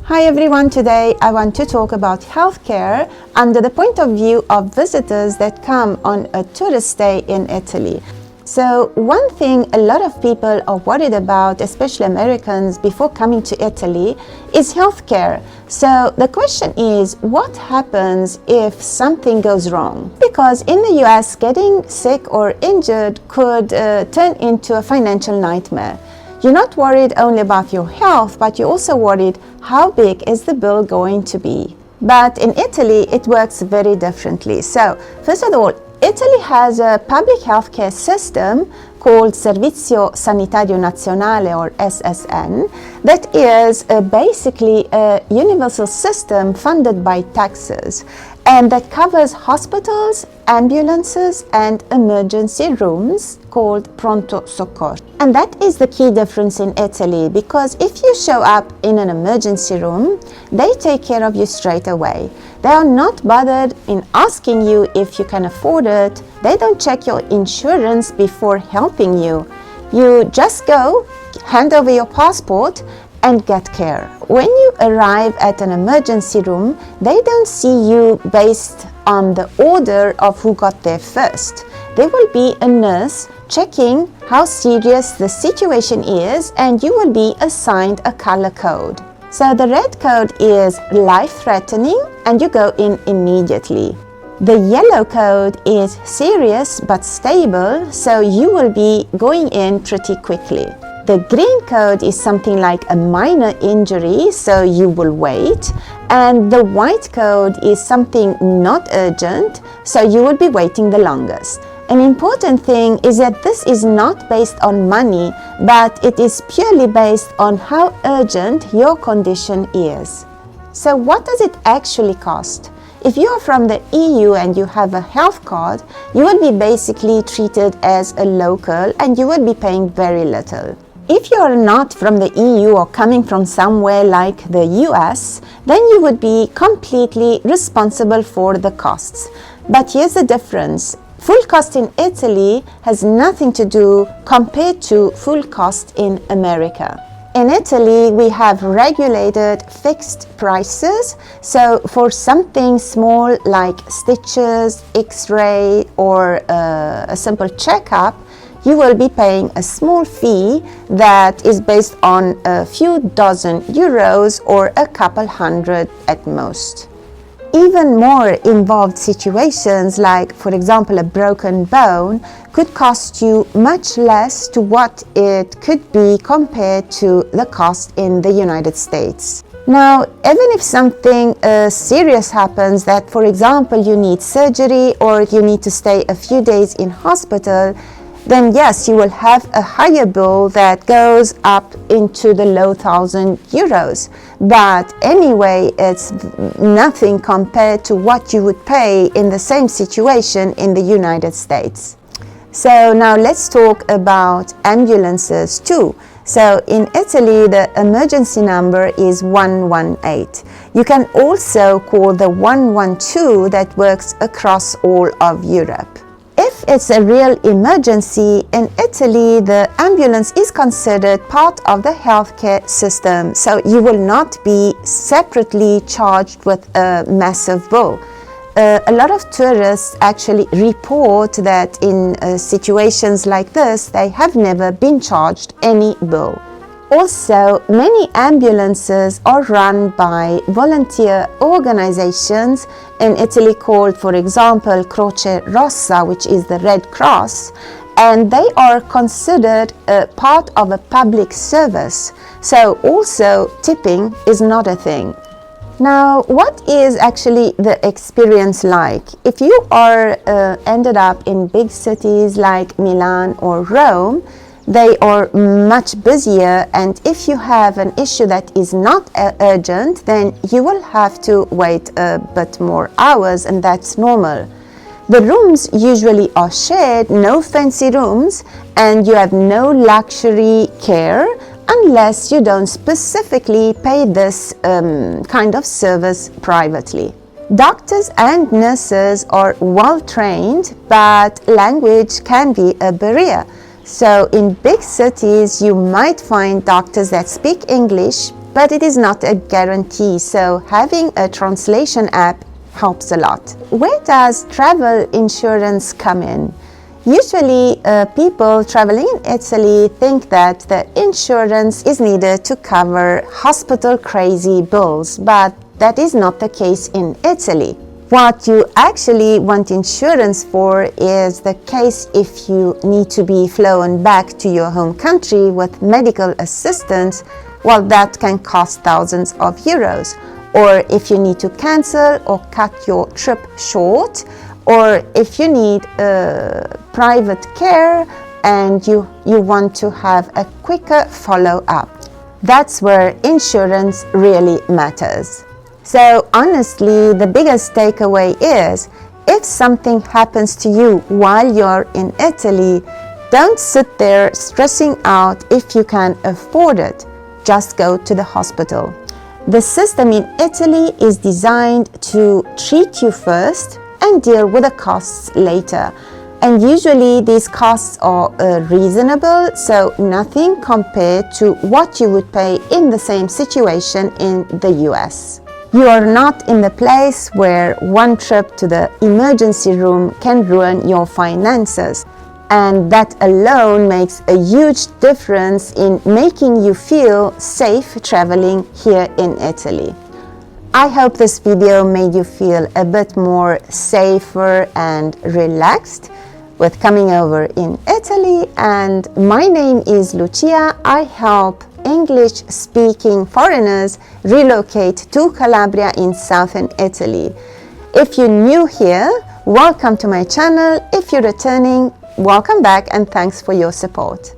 Hi everyone, today I want to talk about healthcare under the point of view of visitors that come on a tourist stay in Italy. So one thing a lot of people are worried about, especially Americans, before coming to Italy is healthcare. So the question is, what happens if something goes wrong? Because in the US, getting sick or injured could turn into a financial nightmare. You're not worried only about your health, but you're also worried how big is the bill going to be. But in Italy, it works very differently. So, first of all, Italy has a public healthcare system called Servizio Sanitario Nazionale, or SSN, that is basically a universal system funded by taxes and that covers hospitals, ambulances and emergency rooms called Pronto Soccorso. And that is the key difference in Italy, because if you show up in an emergency room, they take care of you straight away. They are not bothered in asking you if you can afford it. They don't check your insurance before helping you. You just go, hand over your passport and get care. When you arrive at an emergency room, they don't see you based on the order of who got there first. There will be a nurse checking how serious the situation is, and you will be assigned a color code. So the red code is life-threatening and you go in immediately. The yellow code is serious but stable, so you will be going in pretty quickly. The green code is something like a minor injury, so you will wait. And the white code is something not urgent, so you will be waiting the longest. An important thing is that this is not based on money, but it is purely based on how urgent your condition is. So what does it actually cost? If you are from the EU and you have a health card, you will be basically treated as a local and you will be paying very little. If you are not from the EU or coming from somewhere like the US, then you would be completely responsible for the costs. But here's the difference. Full cost in Italy has nothing to do compared to full cost in America. In Italy, we have regulated fixed prices. So for something small like stitches, X-ray, or a simple checkup, you will be paying a small fee that is based on a few dozen euros or a couple hundred at most. Even more involved situations, like for example a broken bone, could cost you much less to what it could be compared to the cost in the United States. Now, even if something serious happens, that for example you need surgery or you need to stay a few days in hospital, then yes, you will have a higher bill that goes up into the low €1,000. But anyway, it's nothing compared to what you would pay in the same situation in the United States. So now let's talk about ambulances too. So in Italy, the emergency number is 118. You can also call the 112 that works across all of Europe. If it's a real emergency, in Italy, the ambulance is considered part of the healthcare system, so you will not be separately charged with a massive bill. A lot of tourists actually report that in situations like this, they have never been charged any bill. Also, many ambulances are run by volunteer organizations in Italy called, for example, Croce Rossa, which is the Red Cross, and they are considered a part of a public service. So also tipping is not a thing. Now, what is actually the experience like? If you are ended up in big cities like Milan or Rome, they are much busier, and if you have an issue that is not urgent, then you will have to wait a bit more hours, and that's normal. The rooms usually are shared, no fancy rooms, and you have no luxury care unless you don't specifically pay this kind of service privately. Doctors and nurses are well trained, but language can be a barrier. So in big cities, you might find doctors that speak English but it is not a guarantee, so having a translation app helps a lot. Where does travel insurance come in? Usually, people traveling in Italy think that the insurance is needed to cover hospital crazy bills, but that is not the case in Italy. What you actually want insurance for is the case if you need to be flown back to your home country with medical assistance, well, that can cost thousands of euros. Or if you need to cancel or cut your trip short, or if you need private care and you want to have a quicker follow-up. That's where insurance really matters. So honestly, the biggest takeaway is, if something happens to you while you're in Italy, don't sit there stressing out if you can afford it. Just go to the hospital. The system in Italy is designed to treat you first and deal with the costs later. And usually these costs are reasonable, so nothing compared to what you would pay in the same situation in the US. You are not in the place where one trip to the emergency room can ruin your finances. And that alone makes a huge difference in making you feel safe traveling here in Italy. I hope this video made you feel a bit more safer and relaxed with coming over in Italy. And my name is Lucia. I help English-speaking foreigners relocate to Calabria in southern Italy. If you're new here, welcome to my channel. If you're returning, welcome back and thanks for your support.